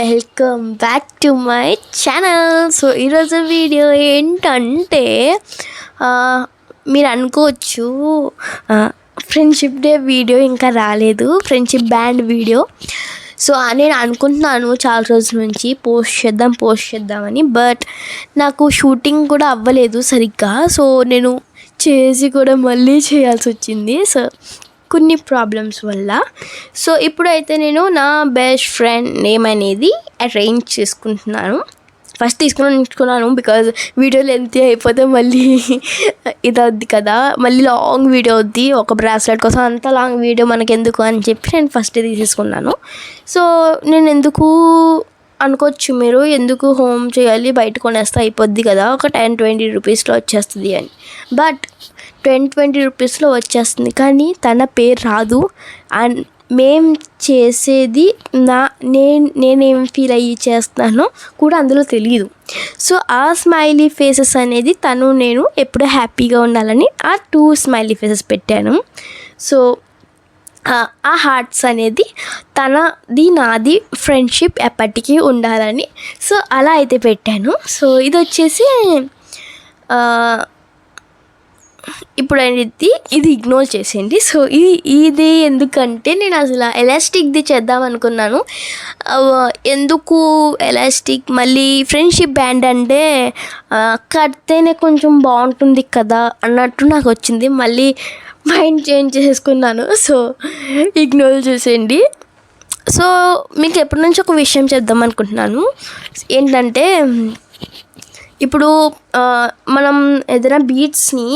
Welcome back to my channel. So ఈరోజు video ఏంటంటే మీరు అనుకోవచ్చు ఫ్రెండ్షిప్ డే వీడియో ఇంకా రాలేదు, ఫ్రెండ్షిప్ బ్యాండ్ వీడియో. సో నేను అనుకుంటున్నాను చాలా రోజుల నుంచి పోస్ట్ చేద్దామని, బట్ నాకు షూటింగ్ కూడా అవ్వలేదు సరిగ్గా. సో నేను చేసి కూడా మళ్ళీ చేయాల్సి వచ్చింది సో కొన్ని ప్రాబ్లమ్స్ వల్ల. సో ఇప్పుడైతే నేను నా బెస్ట్ ఫ్రెండ్ నేమ్ అనేది అరేంజ్ చేసుకుంటున్నాను. ఫస్ట్ తీసుకున్నాను బికాజ్ వీడియో లెంత్ అయిపోతే మళ్ళీ ఇది అవుద్ది కదా, మళ్ళీ లాంగ్ వీడియో అవుద్ది. ఒక బ్రాస్లెట్ కోసం అంత లాంగ్ వీడియో మనకి ఎందుకు అని చెప్పి నేను ఫస్ట్ తీసేసుకున్నాను. సో నేను ఎందుకు అనుకోవచ్చు మీరు, ఎందుకు హోమ్ చేయాలి, బయట కొనేస్తే అయిపోద్ది కదా, ఒక 10-20 రూపీస్లో వచ్చేస్తుంది అని. బట్ 10-20 రూపీస్లో వచ్చేస్తుంది కానీ తన పేరు రాదు. అండ్ మేము చేసేది నేనేం ఫీల్ అయ్యి చేస్తున్నానో కూడా అందులో తెలియదు. సో ఆ స్మైలీ ఫేసెస్ అనేది నేను ఎప్పుడూ హ్యాపీగా ఉండాలని ఆ 2 స్మైలీ ఫేసెస్ పెట్టాను. సో ఆ హార్ట్స్ అనేది తనది నాది ఫ్రెండ్షిప్ ఎప్పటికీ ఉండాలని సో అలా అయితే పెట్టాను. సో ఇది వచ్చేసి ఇప్పుడు అనేది ఇది ఇగ్నోర్ చేసేయండి. సో ఇది ఎందుకంటే నేను అసలు ఎలాస్టిక్ది చేద్దాం అనుకున్నాను. ఎందుకు ఎలాస్టిక్, మళ్ళీ ఫ్రెండ్షిప్ బ్యాండ్ అంటే కడితేనే కొంచెం బాగుంటుంది కదా అన్నట్టు నాకు వచ్చింది. మళ్ళీ మైండ్ చేంజ్ చేసుకున్నాను. సో ఇగ్నోర్ చేసేయండి. సో మీకు ఎప్పటి నుంచి ఒక విషయం చేద్దాం అనుకుంటున్నాను. ఏంటంటే ఇప్పుడు మనం ఏదైనా బీట్స్ని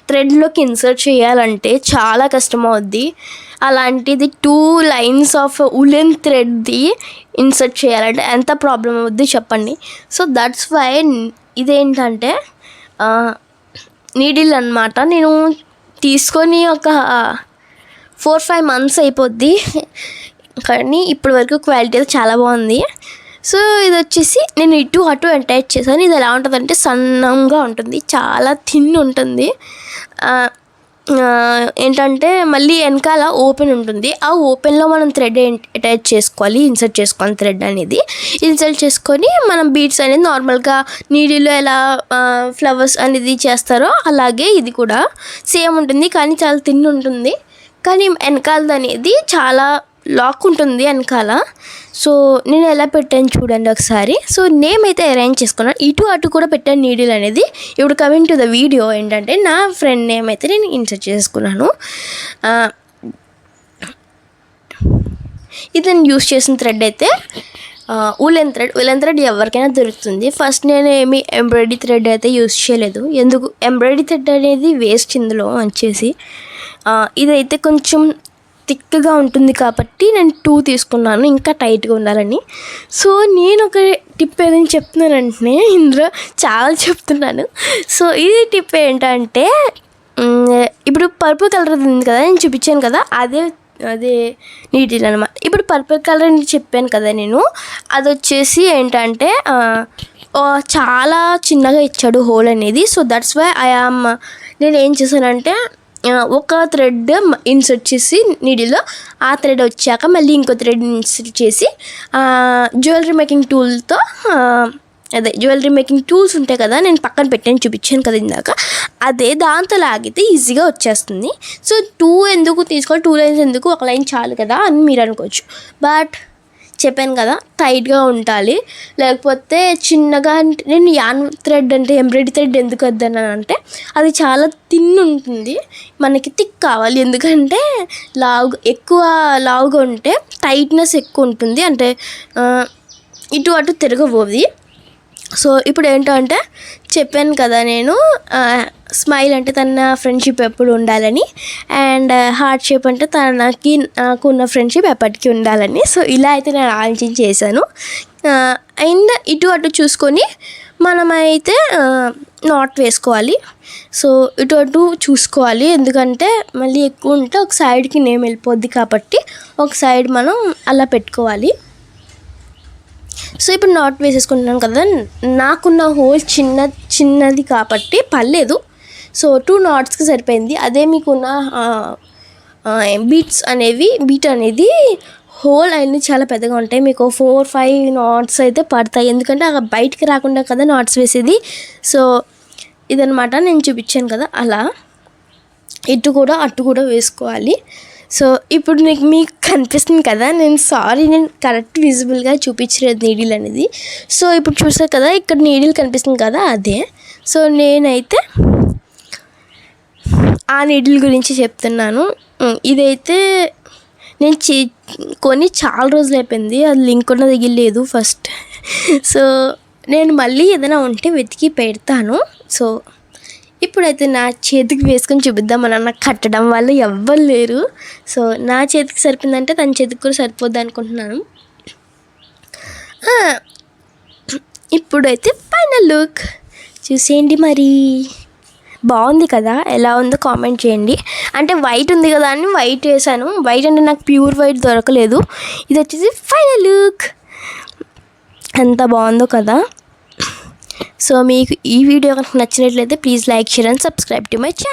థ్రెడ్లోకి ఇన్సర్ట్ చేయాలంటే చాలా కష్టం అవుద్ది. అలాంటిది 2 లైన్స్ ఆఫ్ ఉలెన్ థ్రెడ్ది ఇన్సర్ట్ చేయాలంటే ఎంత ప్రాబ్లం అవుద్ది చెప్పండి. సో దట్స్ వై ఇదేంటంటే నీడిల్ అన్నమాట. నేను తీసుకొని ఒక 4-5 మంత్స్ అయిపోద్ది కానీ ఇప్పటి వరకు క్వాలిటీ అయితే చాలా బాగుంది. సో ఇది వచ్చేసి నేను ఇటు అటు అటాచ్ చేశాను. ఇది ఎలా ఉంటుందంటే సన్నంగా ఉంటుంది, చాలా థిన్ ఉంటుంది. ఏంటంటే మళ్ళీ వెనకాల ఓపెన్ ఉంటుంది. ఆ ఓపెన్లో మనం థ్రెడ్ అటాచ్ చేసుకోవాలి, ఇన్సర్ట్ చేసుకోవాలి. థ్రెడ్ అనేది ఇన్సర్ట్ చేసుకొని మనం బీడ్స్ అనేది నార్మల్గా నీడిలో ఎలా ఫ్లవర్స్ అనేది చేస్తారో అలాగే ఇది కూడా సేమ్ ఉంటుంది కానీ చాలా థిన్ ఉంటుంది. కానీ వెనకాలది అనేది చాలా లాక్ ఉంటుంది వెనకాల. సో నేను ఎలా పెట్టాను చూడండి ఒకసారి. సో నేమ్ అయితే అరేంజ్ చేసుకున్నాను, ఇటు అటు కూడా పెట్టాను నీడిల్ అనేది. ఇప్పుడు కమింగ్ టు ద వీడియో ఏంటంటే నా ఫ్రెండ్ నేమ్ అయితే నేను ఇన్సర్ట్ చేసుకున్నాను. ఇది నేను యూస్ చేసిన థ్రెడ్ అయితే ఉలెన్ థ్రెడ్ ఎవరికైనా దొరుకుతుంది. ఫస్ట్ నేను ఏమి ఎంబ్రాయిడరీ థ్రెడ్ అయితే యూస్ చేయలేదు. ఎందుకు ఎంబ్రాయిడరీ థ్రెడ్ అనేది వేస్ట్ ఇందులో వచ్చేసి. ఇదైతే కొంచెం థిక్గా ఉంటుంది కాబట్టి నేను 2 తీసుకున్నాను, ఇంకా టైట్గా ఉండాలని. సో నేను ఒక టిప్ ఏదైనా చెప్తున్నానంటే ఇందులో చాలా చెప్తున్నాను. సో ఇది టిప్ ఏంటంటే ఇప్పుడు పర్పుల్ కలర్ ఉంది కదా, నేను చూపించాను కదా, అదే నీటిల్ అనమాట. ఇప్పుడు పర్పుల్ కలర్ అని చెప్పాను కదా నేను, అది వచ్చేసి ఏంటంటే చాలా చిన్నగా ఇచ్చాడు హోల్ అనేది. సో దట్స్ వై నేను ఏం చేశానంటే ఒక థ్రెడ్ ఇన్సర్ట్ చేసి నీడిలో, ఆ థ్రెడ్ వచ్చాక మళ్ళీ ఇంకో థ్రెడ్ ఇన్సర్ట్ చేసి జ్యువెలరీ మేకింగ్ టూల్తో, జ్యువెలరీ మేకింగ్ టూల్స్ ఉంటాయి కదా, నేను పక్కన పెట్టాను చూపించాను కదా ఇందాక, దాంతో లాగితే ఈజీగా వచ్చేస్తుంది. సో 2 ఎందుకు తీసుకోవాలి, 2 లైన్స్ ఎందుకు, ఒక లైన్ చాలు కదా అని మీరు అనుకోవచ్చు. బట్ చెప్పాను కదా టైట్గా ఉండాలి, లేకపోతే చిన్నగా. నేను యాన్ థ్రెడ్ అంటే ఎంబ్రాయిడరీ థ్రెడ్ ఎందుకు వద్దనంటే అది చాలా థిన్ ఉంటుంది, మనకి థిక్ కావాలి. ఎందుకంటే ఎక్కువ లావుగా ఉంటే టైట్నెస్ ఎక్కువ ఉంటుంది, అంటే ఇటు అటు తిరగబోది. సో ఇప్పుడు ఏంటంటే చెప్పాను కదా నేను స్మైల్ అంటే తన ఫ్రెండ్షిప్ ఎప్పుడు ఉండాలని, అండ్ హార్ట్ షేప్ అంటే నాకున్న ఫ్రెండ్షిప్ ఎప్పటికీ ఉండాలని. సో ఇలా అయితే నేను ఆలోచించి చేశాను. అండ్ ఇటు అటు చూసుకొని మనమైతే నాట్ వేసుకోవాలి. సో ఇటు అటు చూసుకోవాలి, ఎందుకంటే మళ్ళీ ఎక్కువ ఉంటే ఒక సైడ్కి నేమ్ వెళ్ళిపోద్ది కాబట్టి ఒక సైడ్ మనం అలా పెట్టుకోవాలి. సో ఇప్పుడు నాట్ వేసేసుకుంటున్నాను కదా, నాకున్న హోల్ చిన్నది కాబట్టి పర్లేదు. సో 2 నాట్స్కి సరిపోయింది. అదే మీకున్న బీట్ అనేది హోల్ అన్నీ చాలా పెద్దగా ఉంటాయి. మీకు 4-5 నాట్స్ అయితే పడతాయి, ఎందుకంటే అక్కడ బయటికి రాకుండా కదా నాట్స్ వేసేది. సో ఇదనమాట, నేను చూపించాను కదా అలా ఇటు కూడా అటు కూడా వేసుకోవాలి. సో ఇప్పుడు మీకు కనిపిస్తుంది కదా, నేను కరెక్ట్ విజిబుల్గా చూపించలేదు నీడిల్ అనేది. సో ఇప్పుడు చూసారు కదా, ఇక్కడ నీడిల్ కనిపిస్తుంది కదా, అదే. సో నేనైతే ఆ నీడిల్ గురించి చెప్తున్నాను. ఇదైతే నేను కొని చాలా రోజులు అయిపోయింది, అది లింక్ కూడా తగిలేదు ఫస్ట్. సో నేను మళ్ళీ ఏదైనా ఉంటే వెతికి పెడతాను. సో ఇప్పుడైతే నా చేతికి వేసుకొని చూపిద్దామని నాకు కట్టడం వల్ల ఎవ్వరు లేరు. సో నా చేతికి సరిపోయిందంటే తన చేతికి కూడా సరిపోద్ది అనుకుంటున్నాను. ఇప్పుడైతే ఫైనల్ లుక్ చూసేయండి. మరి బాగుంది కదా, ఎలా ఉందో కామెంట్ చేయండి. అంటే వైట్ ఉంది కదా అని వైట్ వేసాను, వైట్ అంటే నాకు ప్యూర్ వైట్ దొరకలేదు. ఇది వచ్చేసి ఫైనల్ లుక్, ఎంత బాగుందో కదా. సో మీకు ఈ వీడియో కనుక నచ్చినట్లయితే please like, share and subscribe to my channel.